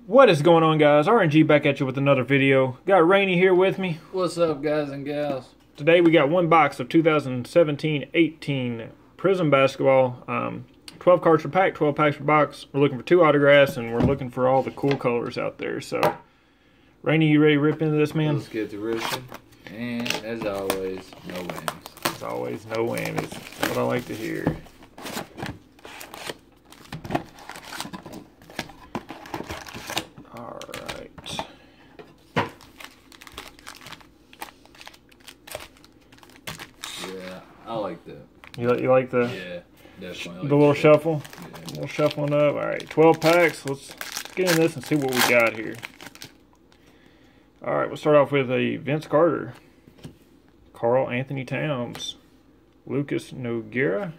What is going on, guys? RNG back at you with another video. Got Rainey here with me. What's up, guys and gals? Today we got one box of 2017-18 Prizm Basketball. 12 cards per pack, 12 packs per box. We're looking for 2 autographs, and we're looking for all the cool colors out there. So, Rainey, you ready to rip into this, man? Let's get to ripping. And, as always, no whammies. As always, no whammies. That's what I like to hear. Yeah, I like that. You like the... Yeah, definitely. The little shuffle? Yeah. A little shuffling up. Alright, 12 packs. Let's get in this and see what we got here. Alright, we'll start off with a Vince Carter, Karl Anthony Towns, Lucas Nogueira,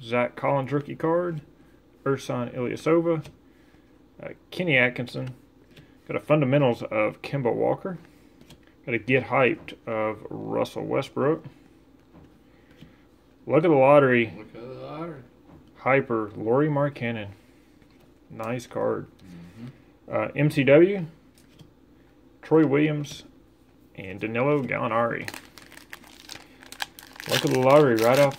Zach Collins rookie card, Ersan Ilyasova, Kenny Atkinson. Got a fundamentals of Kemba Walker. Got a get hyped of Russell Westbrook. Look at the lottery. Look at the lottery. Hyper Lauri Markkanen. Nice card. MCW, Troy Williams, and Danilo Gallinari. Look at the lottery right out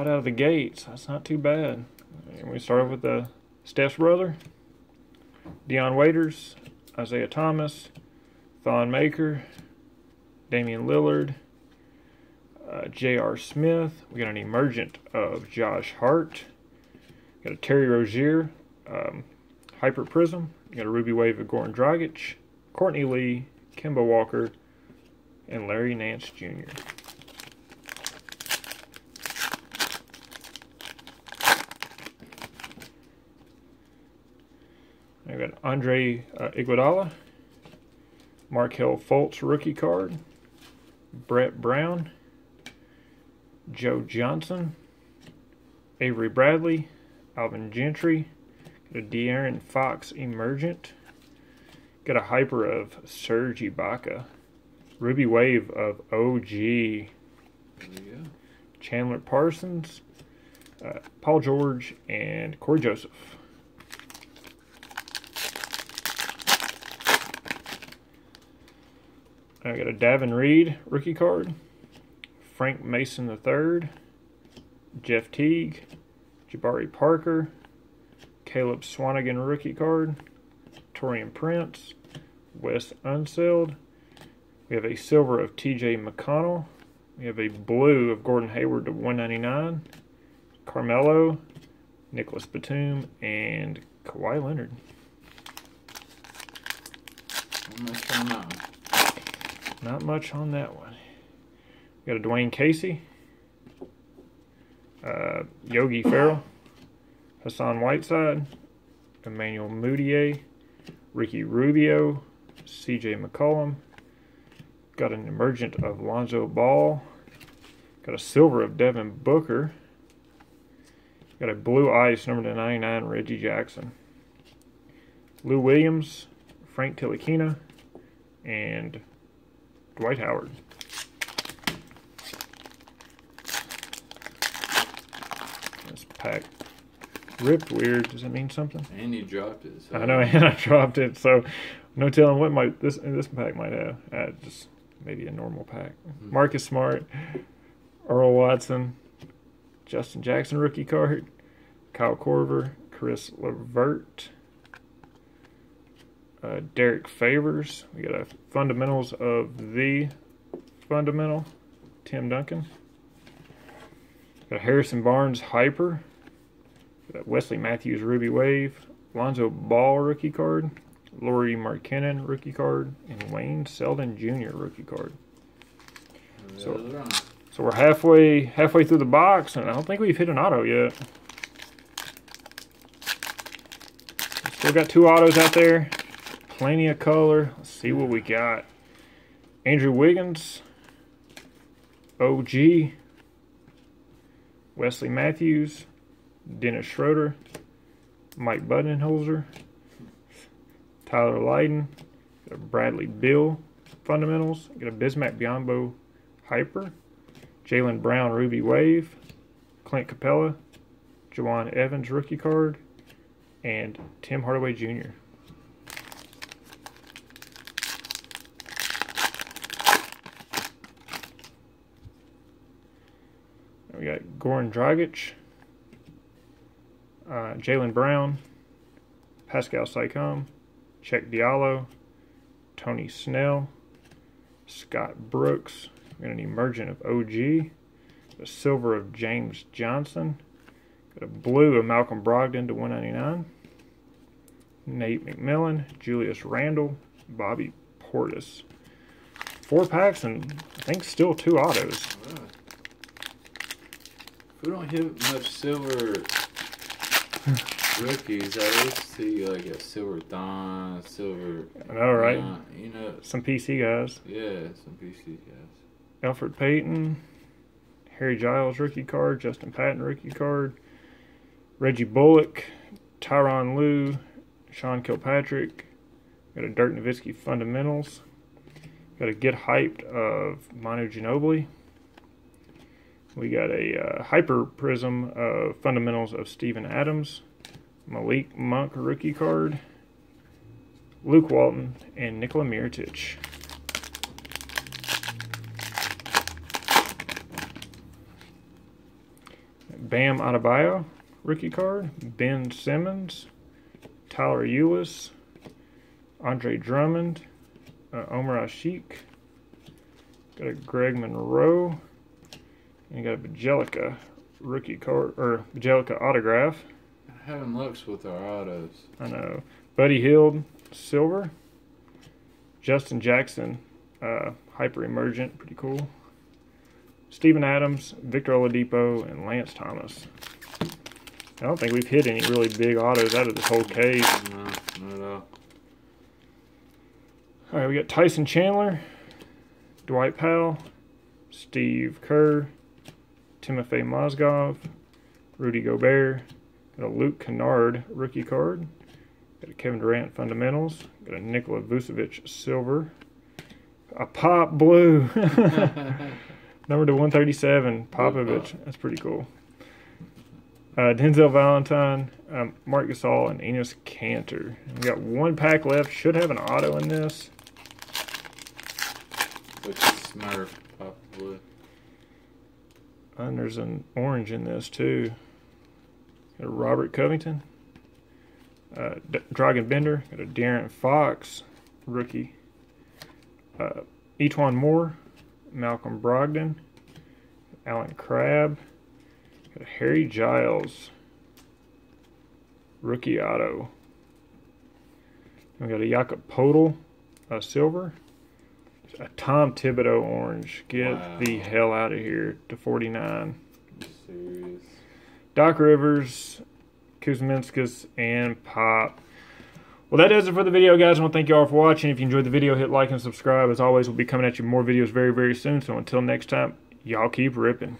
of the gates. That's not too bad. And we start with the Steph's brother, Dion Waiters, Isaiah Thomas, Thon Maker, Damian Lillard, J.R. Smith. We got an emergent of Josh Hart. Got a Terry Rozier, Hyper Prism. We got a Ruby Wave of Goran Dragic, Courtney Lee, Kemba Walker, and Larry Nance Jr. I got Andre Iguodala, Markelle Fultz rookie card, Brett Brown, Joe Johnson, Avery Bradley, Alvin Gentry, got a De'Aaron Fox emergent, got a hyper of Serge Ibaka, Ruby Wave of OG, There we go. Chandler Parsons, Paul George, and Corey Joseph. I got a Davin Reed rookie card, Frank Mason III, Jeff Teague, Jabari Parker, Caleb Swanigan rookie card, Taurean Prince, Wes Unseld. We have a silver of TJ McConnell. We have a blue of Gordon Hayward to 199, Carmelo, Nicholas Batum, and Kawhi Leonard. Not much on that one. We got a Dwayne Casey, Yogi Ferrell, Hassan Whiteside, Emmanuel Mudiay, Ricky Rubio, CJ McCollum. Got an emergent of Lonzo Ball. Got a silver of Devin Booker. Got a blue ice number to 99 Reggie Jackson. Lou Williams, Frank Ntilikina, and Dwight Howard. This pack ripped weird. Does that mean something? And you dropped it. So. I know, and I dropped it, so no telling what this pack might have. Just maybe a normal pack. Marcus Smart, Earl Watson, Justin Jackson rookie card, Kyle Korver, Chris Levert, Derek Favors. We got a fundamentals of the fundamental, Tim Duncan. Got a Harrison Barnes hyper. Got Wesley Matthews Ruby Wave, Lonzo Ball rookie card, Lauri Markkanen rookie card, and Wayne Selden Jr. rookie card. So we're halfway through the box, and I don't think we've hit an auto yet. Still got 2 autos out there. Plenty of color. Let's see what we got. Andrew Wiggins, OG, Wesley Matthews, Dennis Schroeder, Mike Budenholzer, Tyler Lydon, got a Bradley Beal fundamentals, got a Bismack Biyombo hyper, Jaylen Brown Ruby Wave, Clint Capella, Jawan Evans rookie card, and Tim Hardaway Jr. We got Goran Dragic, Jaylen Brown, Pascal Siakam, Check Diallo, Tony Snell, Scott Brooks. We got an emergent of OG, a silver of James Johnson, got a blue of Malcolm Brogdon to 199, Nate McMillan, Julius Randle, Bobby Portis. 4 packs and I think still 2 autos. Really? We don't hit much silver rookies. I used to see like a silver Don, silver. I know, right? You know, some PC guys. Yeah, some PC guys. Alfred Payton, Harry Giles rookie card, Justin Patton rookie card, Reggie Bullock, Tyronn Lue, Sean Kilpatrick. Got a Dirk Nowitzki fundamentals. Got a Get Hyped of Manu Ginobili. We got a Hyper Prism of fundamentals of Steven Adams, Malik Monk rookie card, Luke Walton, and Nikola Mirotic. Bam Adebayo rookie card, Ben Simmons, Tyler Ulis, Andre Drummond, Omer Ashik. Got a Greg Monroe. And you got a Bjelica rookie card, or Bjelica autograph. Having looks with our autos. I know. Buddy Hield, silver. Justin Jackson, hyper emergent, pretty cool. Steven Adams, Victor Oladipo, and Lance Thomas. I don't think we've hit any really big autos out of this whole case. No, not at all. All right, we got Tyson Chandler, Dwight Powell, Steve Kerr, Timofey Mozgov, Rudy Gobert, got a Luke Kennard rookie card, got a Kevin Durant fundamentals, got a Nikola Vucevic silver, a Pop blue, number to 137, Popovich. That's pretty cool. Denzel Valentine, Marc Gasol, and Enes Kanter. We got 1 pack left. Should have an auto in this. Which is Smurf, Pop blue. And there's an orange in this too. Got a Robert Covington, Dragan Bender, got a De'Aaron Fox rookie, Etuan Moore, Malcolm Brogdon, Alan Crabb, got a Harry Giles rookie auto. We got a Jakob Poeltl silver. A Tom Thibodeau orange. Get the hell out of here to 49. Serious. Doc Rivers, Kuzminskis, and Pop. Well, that does it for the video, guys. I want to thank you all for watching. If you enjoyed the video, hit like and subscribe. As always, we'll be coming at you more videos very, very soon. So until next time, y'all keep ripping.